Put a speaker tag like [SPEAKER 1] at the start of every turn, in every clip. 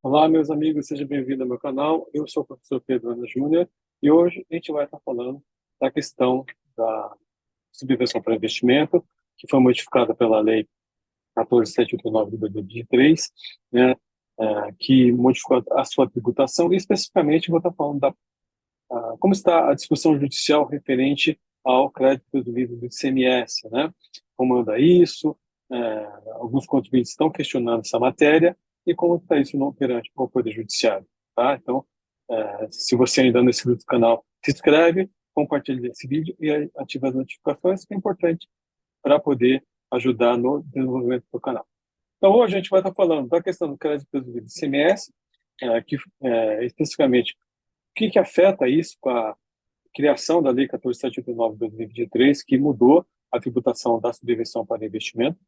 [SPEAKER 1] Olá, meus amigos, seja bem-vindo ao meu canal. Eu sou o professor Pedro Ana Júnior e hoje a gente vai estar falando da questão da subvenção para investimento, que foi modificada pela Lei 14.789 de 2023, né, que modificou a sua tributação e, especificamente, vou estar falando como está a discussão judicial referente ao crédito devido do ICMS, né? Como anda isso? Alguns contribuintes estão questionando essa matéria e como está isso no perante o Poder Judiciário, tá? Então, se você ainda não é inscrito no canal, se inscreve, compartilha esse vídeo e ativa as notificações, que é importante para poder ajudar no desenvolvimento do canal. Então, hoje a gente vai estar falando da questão do crédito devido do ICMS, especificamente o que afeta isso com a criação da Lei 14.789 de 2023, que mudou a tributação da subvenção para investimento.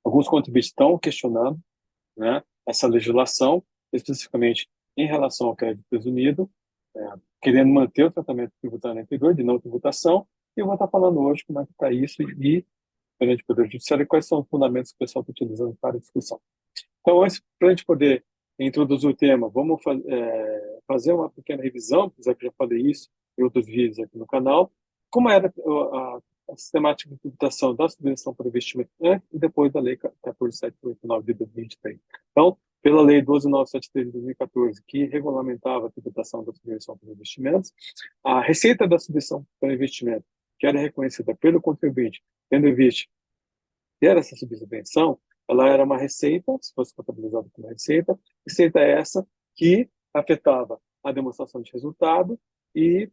[SPEAKER 1] Alguns contribuintes estão questionando, né, essa legislação, especificamente em relação ao crédito presumido, querendo manter o tratamento tributário anterior de não tributação, e eu vou estar falando hoje como é que está isso e perante o Poder Judiciário e quais são os fundamentos que o pessoal está utilizando para a discussão. Então, antes, para a gente poder introduzir o tema, vamos fazer uma pequena revisão, apesar que já falei isso em outros vídeos aqui no canal, como era a sistemática de tributação da subvenção para investimento antes e depois da Lei 14.789 de 2023. Então, pela Lei 12.973 de 2014, que regulamentava a tributação da subvenção para investimentos, a receita da subvenção para investimento, que era reconhecida pelo contribuinte, tendo em vista ter essa subvenção, ela era uma receita, se fosse contabilizada como receita essa que afetava a demonstração de resultado e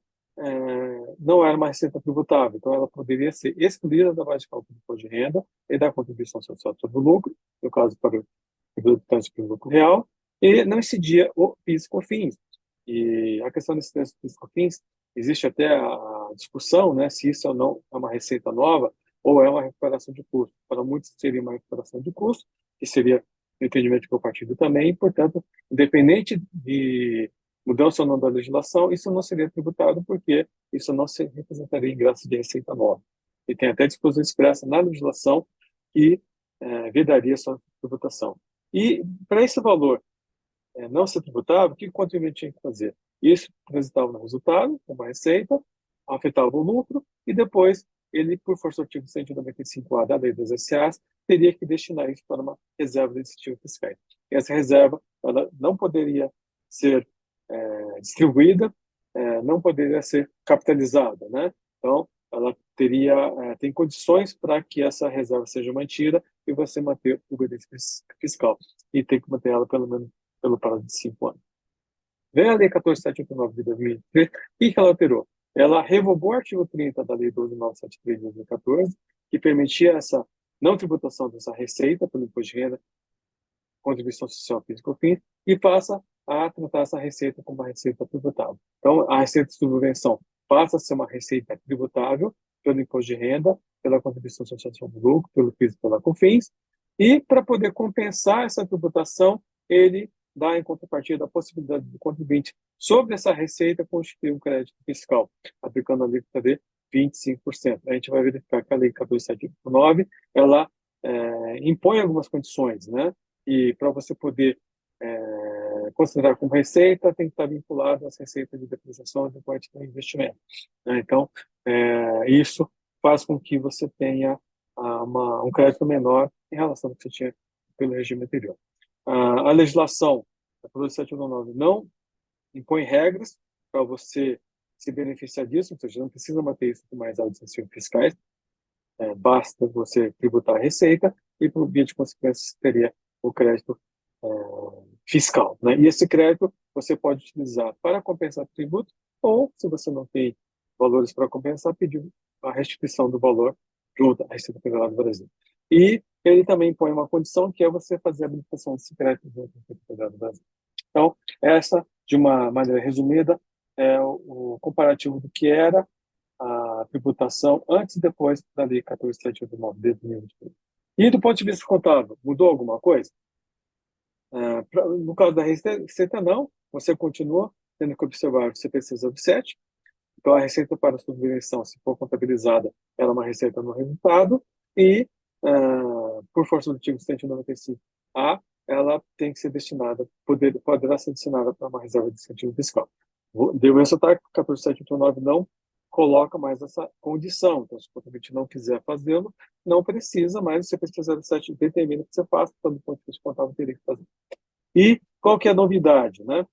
[SPEAKER 1] não era uma receita tributável, então ela poderia ser excluída da base de cálculo do imposto de renda e da contribuição social sobre o lucro, no caso para o tributante pelo lucro real, e não incidia o PIS/COFINS. E a questão desse PIS/COFINS, existe até a discussão, né, se isso ou não é uma receita nova, ou é uma recuperação de custo. Para muitos seria uma recuperação de custo, que seria o entendimento que eu partilho também, portanto, independente de mudança ou não da legislação, isso não seria tributado, porque isso não se representaria ingresso de receita nova. E tem até disposição expressa na legislação que vedaria sua tributação. E para esse valor não ser tributável, o que o contribuinte tinha que fazer? Isso transitava no resultado, como receita, afetava o lucro, e depois ele, por força do artigo 195A da Lei das SAs, teria que destinar isso para uma reserva de incentivos fiscais. E essa reserva ela não poderia ser distribuída, não poderia ser capitalizada, né? Então, ela tem condições para que essa reserva seja mantida e você manter o benefício fiscal. E tem que manter ela pelo menos pelo prazo de 5 anos. Vem a Lei 14.789 de 2003, o que ela alterou? Ela revogou o artigo 30 da Lei 12.973 de 2014, que permitia essa não tributação dessa receita pelo imposto de renda, contribuição social, PIS/COFINS, e passa a tratar essa receita como uma receita tributável. Então, a receita de subvenção passa a ser uma receita tributável pelo imposto de renda, pela contribuição social sobre o lucro, pelo PIS e pela COFINS, e para poder compensar essa tributação, ele dá em contrapartida a possibilidade do contribuinte sobre essa receita constituir um crédito fiscal, aplicando a alíquota de 25%. A gente vai verificar que a Lei 14.789, ela impõe algumas condições, né? E para você poder considerar como receita, tem que estar vinculado às receitas de depreciação e parte do investimento, né? Então, isso faz com que você tenha um crédito menor em relação ao que você tinha pelo regime anterior. A legislação, a 719, não impõe regras para você se beneficiar disso, ou seja, não precisa manter isso com mais altos incentivos fiscais, basta você tributar a receita e, por via de consequência, teria o crédito fiscal, né? E esse crédito você pode utilizar para compensar o tributo ou, se você não tem valores para compensar, pedir a restituição do valor junto à Receita Federal do Brasil. E ele também põe uma condição que é você fazer a habilitação desse crédito junto à Receita Federal do Brasil. Então, essa, de uma maneira resumida, é o comparativo do que era a tributação antes e depois da Lei 14.789 de 2023. E do ponto de vista contábil, mudou alguma coisa? No caso da receita, não. Você continua tendo que observar o CPC 07. Então, a receita para a subvenção, se for contabilizada, ela é uma receita no resultado. E, por força do artigo 195A, ela tem que ser destinada, poderá ser destinada para uma reserva de incentivo fiscal. Devo ressaltar que o 14789 não coloca mais essa condição. Então, se o contribuinte não quiser fazê-lo, não precisa, mas se o CPC 07 determina que você faça, então, do ponto de vista contábil, teria que fazer. E qual que é a novidade, né?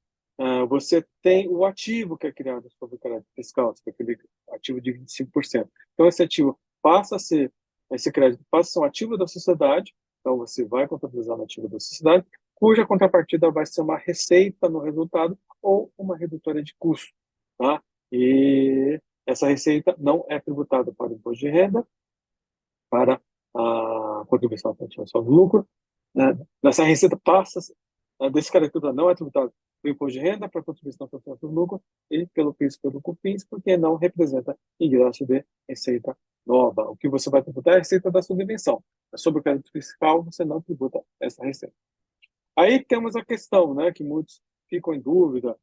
[SPEAKER 1] Você tem o ativo que é criado sobre o crédito fiscal, aquele ativo de 25%. Então, esse ativo passa a ser, esse crédito passa a ser um ativo da sociedade, então você vai contabilizar no ativo da sociedade, cuja contrapartida vai ser uma receita no resultado ou uma redutora de custo, tá? E essa receita não é tributada para o imposto de renda, para a contribuição para a ativação do lucro, né? Essa receita passa, desse crédito não é tributado pelo imposto de renda, para a contribuição para a ativação do lucro e pelo PIS e pelo COFINS, porque não representa ingresso de receita nova. O que você vai tributar é a receita da subvenção. Sobre o crédito fiscal, você não tributa essa receita. Aí temos a questão, né, que muitos ficam em dúvida.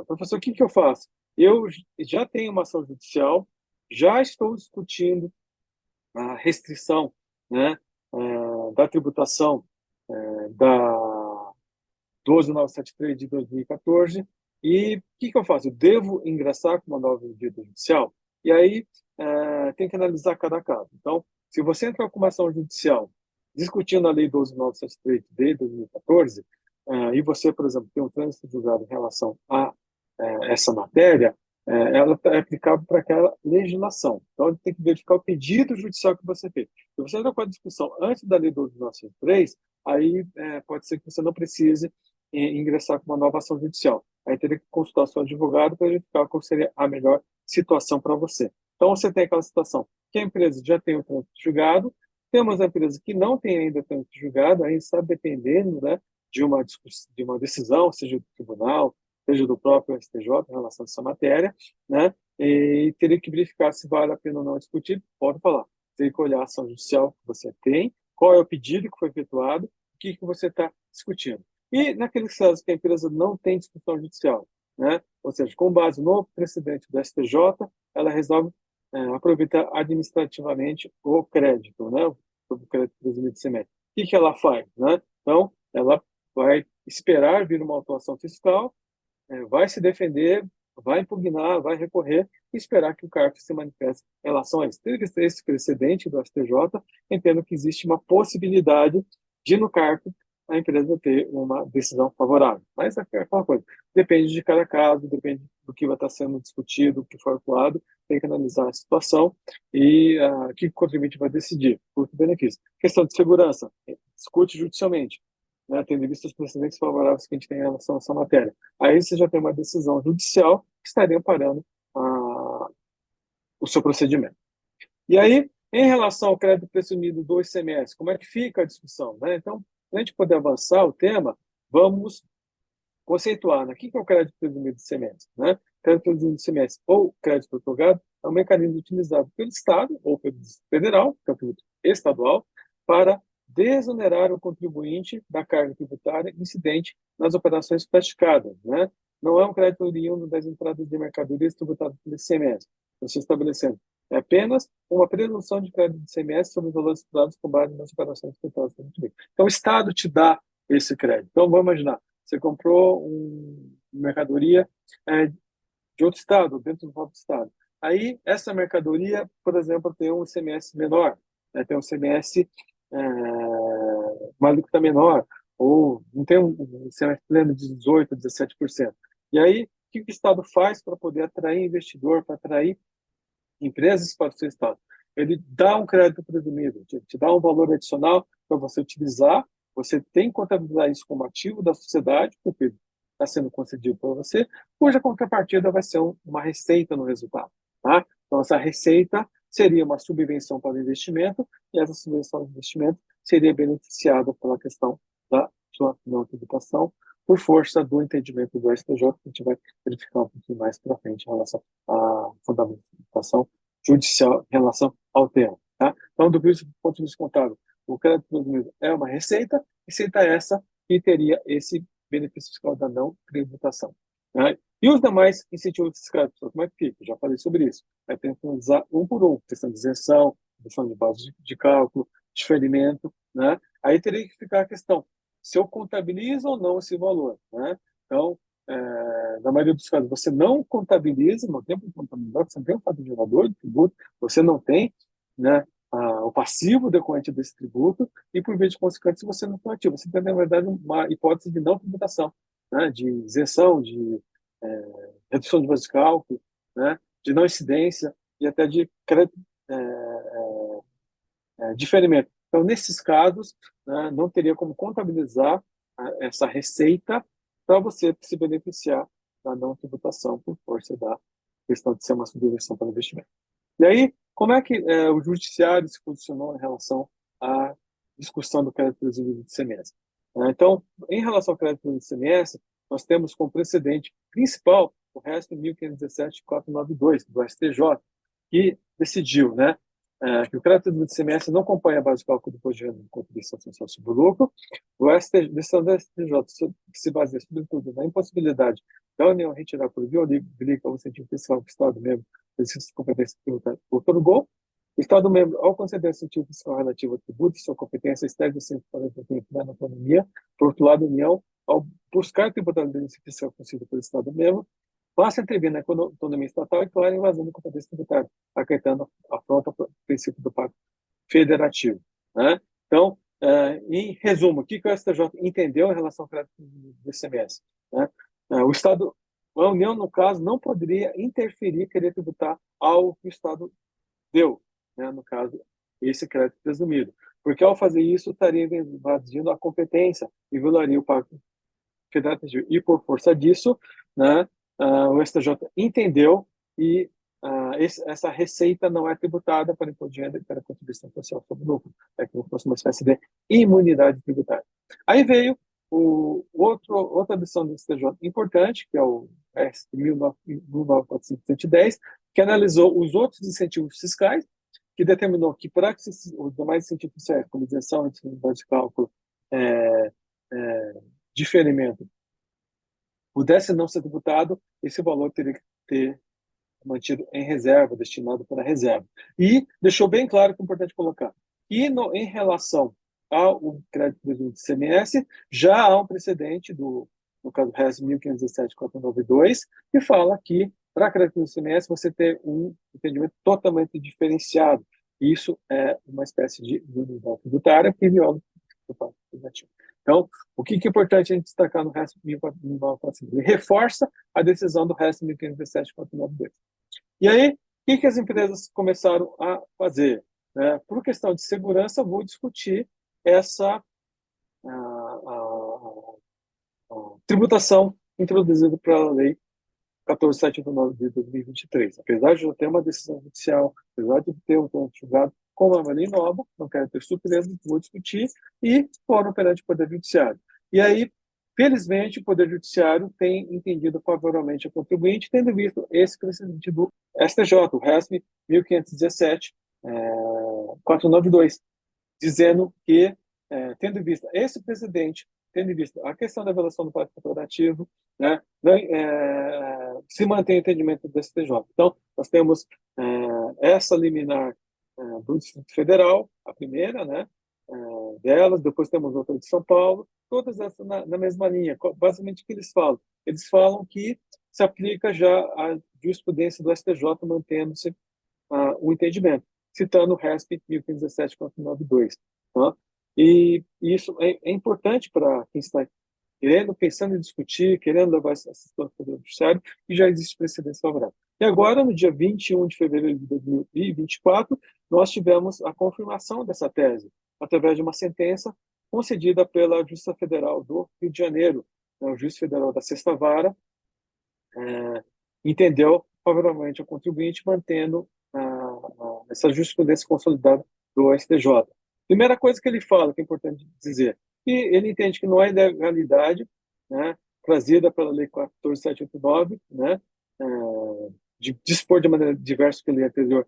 [SPEAKER 1] Professor, o que eu faço? Eu já tenho uma ação judicial, já estou discutindo a restrição, né, da tributação da 12973 de 2014, e o que eu faço? Eu devo ingressar com uma nova medida judicial? E aí tem que analisar cada caso. Então, se você entrar com uma ação judicial discutindo a Lei 12973 de 2014, e você, por exemplo, tem um trânsito julgado em relação a essa matéria, ela é aplicável para aquela legislação. Então, ele tem que verificar o pedido judicial que você fez. Se você entrar com a discussão antes da Lei 12973, aí pode ser que você não precise ingressar com uma nova ação judicial. Aí teria que consultar seu advogado para verificar qual seria a melhor situação para você. Então, você tem aquela situação que a empresa já tem o trânsito julgado, temos a empresa que não tem ainda trânsito julgado, aí está dependendo, né, de uma decisão, seja do tribunal, seja do próprio STJ em relação a essa matéria, né, e teria que verificar se vale a pena ou não discutir. Pode falar, teria que olhar a ação judicial que você tem, qual é o pedido que foi efetuado, o que você está discutindo. E naqueles casos que a empresa não tem discussão judicial, né? Ou seja, com base no precedente do STJ, ela resolve aproveitar administrativamente o crédito, né? O crédito presumido de semestre. O que ela faz, né? Então, ela vai esperar vir uma autuação fiscal, vai se defender, vai impugnar, vai recorrer e esperar que o CARF se manifeste em relação a isso. Teve esse precedente do STJ, entendo que existe uma possibilidade de, no CARF, a empresa ter uma decisão favorável. Mas é aquela coisa, depende de cada caso, depende do que vai estar sendo discutido, o que for atuado, tem que analisar a situação e o que o contribuinte vai decidir, custo-benefício. Questão de segurança, discute judicialmente, né, tendo em vista os precedentes favoráveis que a gente tem em relação a essa matéria. Aí você já tem uma decisão judicial que estaria amparando o seu procedimento. E aí, em relação ao crédito presumido do ICMS, como é que fica a discussão, né? Então, para a gente poder avançar o tema, vamos conceituar, né? O que é o crédito presumido do ICMS, né? Crédito presumido do ICMS ou crédito otorgado é um mecanismo utilizado pelo Estado ou pelo Federal, que é o tributo estadual, para desonerar o contribuinte da carga tributária incidente nas operações praticadas, né? Não é um crédito oriundo das entradas de mercadorias tributadas pelo ICMS. Você estabelecendo é apenas uma presunção de crédito de ICMS sobre os valores tributados com base nas operações efetuadas pelo contribuinte. Então, o Estado te dá esse crédito. Então, vamos imaginar, você comprou uma mercadoria de outro estado, dentro do próprio estado. Aí, essa mercadoria, por exemplo, tem um ICMS menor, né? Tem um ICMS, uma alíquota menor, ou não tem um ICMS pleno de 18%, 17%. E aí, o que o Estado faz para poder atrair investidor, para atrair empresas para o seu Estado? Ele dá um crédito presumido, te dá um valor adicional para você utilizar, você tem que contabilizar isso como ativo da sociedade, porque está sendo concedido para você, cuja contrapartida vai ser uma receita no resultado. Tá? Então, essa receita seria uma subvenção para o investimento, e essa subvenção de investimento seria beneficiada pela questão da sua não tributação, por força do entendimento do STJ, que a gente vai verificar um pouquinho mais para frente em relação à fundamentação judicial em relação ao tema. Tá? Então, do ponto de vista contábil, o crédito presumido é uma receita essa que teria esse benefício fiscal da não tributação. Né? E os demais incentivos fiscais, como é que fica? Já falei sobre isso. Vai ter que analisar um por um, questão de isenção, questão de base de cálculo, diferimento, né? Aí teria que ficar a questão, se eu contabilizo ou não esse valor, né? Então, na maioria dos casos, você não contabiliza, não tem um contabilizador, você não tem um fato gerador de tributo, você não tem, né, o passivo decorrente desse tributo, e por via de consequência, você não tem ativo. Você tem, na verdade, uma hipótese de não tributação, né, de isenção, de redução de base de cálculo, né, de não incidência e até de crédito, diferimento. Então, nesses casos, né, não teria como contabilizar essa receita para você se beneficiar da não tributação por força da questão de ser uma subvenção para investimento. E aí, como é que o judiciário se posicionou em relação à discussão do crédito presumido de ICMS? Então, em relação ao crédito presumido de ICMS, nós temos como precedente principal o RESP 1517-492 do STJ, que decidiu, né, que o crédito presumido de ICMS não acompanha a base de cálculo do imposto de renda de contribuição social sobre o lucro. A decisão do STJ se baseia, sobretudo, na impossibilidade da União retirar por via oblíqua ou incentivo fiscal que o Estado-membro exercício de competência tributária otorgou. O Estado-membro, ao conceder incentivo fiscal relativo ao tributo, sua competência externa sempre para na autonomia. Por outro lado, a União, ao buscar tributar o benefício fiscal concedido pelo Estado-membro, passa a intervir na autonomia estatal e, claro, invasão da competência tributária, acarretando afronta ao princípio do pacto federativo, né? Então, em resumo, o que o STJ entendeu em relação ao crédito do ICMS, né? O Estado, a União, no caso, não poderia interferir, querer tributar algo que o Estado deu, né? No caso, esse crédito presumido. Porque, ao fazer isso, estaria invadindo a competência e violaria o pacto federativo. E, por força disso, né, o STJ entendeu e essa receita não é tributada para imposto de renda e para a contribuição social sobre o lucro. É como se fosse uma espécie de imunidade tributária. Aí veio outra decisão do STJ importante, que é o S 19410, que analisou os outros incentivos fiscais, que determinou que para que os demais incentivos fiscais, como isenção, de cálculo, diferimento, pudesse não ser tributado, esse valor teria que ter mantido em reserva, destinado para reserva. E deixou bem claro que é importante colocar. E em relação ao crédito presumido de ICMS, já há um precedente no caso RES 1517-492, que fala que para crédito do ICMS você ter um entendimento totalmente diferenciado. Isso é uma espécie de unidade tributária que viola o pacto federativo. Então, o que é importante a gente destacar no RES 1517? Ele reforça a decisão do RES 1517-492. E aí, o que as empresas começaram a fazer? Por questão de segurança, vou discutir essa tributação introduzida pela Lei 14.789 de 2023. Apesar de já ter uma decisão judicial, apesar de ter um ponto julgado, como é uma lei nova, não quero ter surpresa, vou discutir, e foram perante o Poder Judiciário. E aí, felizmente, o Poder Judiciário tem entendido favoravelmente o contribuinte, tendo visto esse precedente do STJ, o RESP 1517, 492, dizendo que, tendo visto esse precedente, tendo visto a questão da violação do pacto federativo, né, se mantém o entendimento do STJ. Então, nós temos essa liminar do Distrito Federal, a primeira, né, delas, depois temos outra de São Paulo, todas essas na mesma linha. Basicamente, o que eles falam? Eles falam que se aplica já a jurisprudência do STJ, mantendo-se o entendimento, citando o RESP 1517.492. Tá? E isso é importante para quem está querendo, pensando em discutir, querendo levar essa situação para o judiciário, e já existe precedência favorável. E agora, no dia 21 de fevereiro de 2024, nós tivemos a confirmação dessa tese, através de uma sentença concedida pela Justiça Federal do Rio de Janeiro, né, o juiz federal da Sexta Vara, entendeu favoravelmente ao contribuinte, mantendo essa jurisprudência consolidada do STJ. Primeira coisa que ele fala, que é importante dizer, que ele entende que não há ilegalidade, né, trazida pela Lei 14.789, né, de dispor de maneira diversa que a lei anterior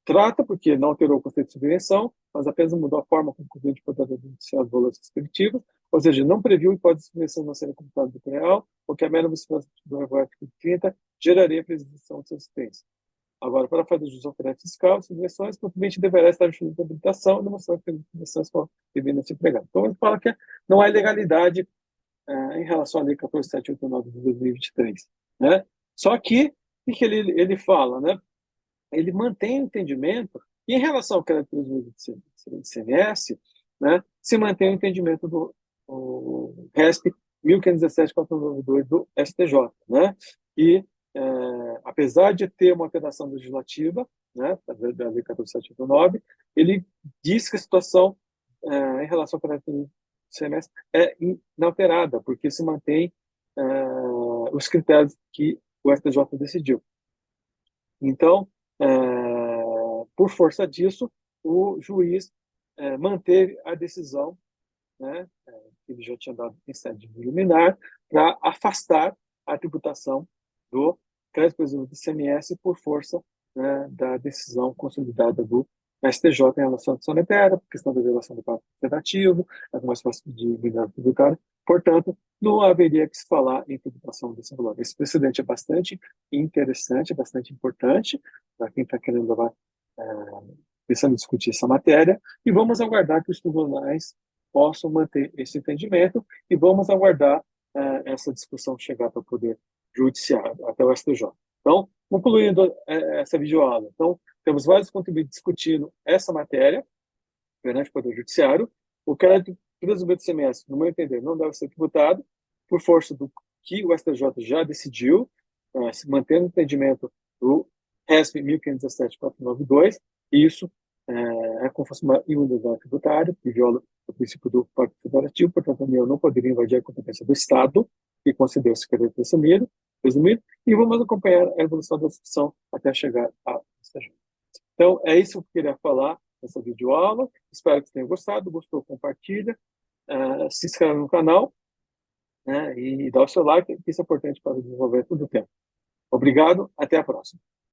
[SPEAKER 1] trata, porque não alterou o conceito de subvenção, mas apenas mudou a forma como o contribuinte poderá denunciar os valores respectivos, ou seja, não previu hipótese de subvenção não serem computadas do real, porque a mera observância do artigo 30 geraria presunção de subsistência. Agora, para fazer jus ao crédito fiscal, subvenções, o contribuinte deverá estar junto da habilitação e demonstrar que as subvenções foram devidamente empregadas. Então, ele fala que não há ilegalidade em relação à Lei 14.789 de 2023, né? Só que, o que ele fala, né? Ele mantém o entendimento, e em relação ao crédito presumido de ICMS, né, se mantém o entendimento do RESP 1517.492 do STJ, né, e apesar de ter uma alteração legislativa, né, da Lei 14.789, ele diz que a situação em relação ao crédito do ICMS é inalterada, porque se mantém os critérios que o STJ decidiu. Então, por força disso, o juiz manteve a decisão, né, que ele já tinha dado em sede liminar, para afastar a tributação do crédito presumido do ICMS por força, né, da decisão consolidada do STJ em relação à sonetária, por questão da violação do pacto federativo, algumas forças de liberdade tributária. Portanto, não haveria que se falar em tributação desse valor. Esse precedente é bastante interessante, bastante importante para quem está querendo levar, pensando em discutir essa matéria, e vamos aguardar que os tribunais possam manter esse entendimento e vamos aguardar essa discussão chegar para o Poder Judiciário, até o STJ. Então, concluindo essa videoaula, então, temos vários contribuintes discutindo essa matéria perante o Poder Judiciário. O crédito presumido do ICMS, no meu entender, não deve ser tributado por força do que o STJ já decidiu, se mantendo o entendimento do RESP 1517.492, e isso como se fosse uma imunidade tributária, que viola o princípio do Pacto Federativo, portanto, a União não poderia invadir a competência do Estado, que concedeu esse crédito presumido, e vamos acompanhar a evolução da discussão até chegar ao STJ. Então, é isso que eu queria falar nessa videoaula. Espero que tenham gostado. Gostou, compartilha. Se inscreve no canal, né, e dá o seu like, que isso é importante para o desenvolvimento do tempo. Obrigado, até a próxima.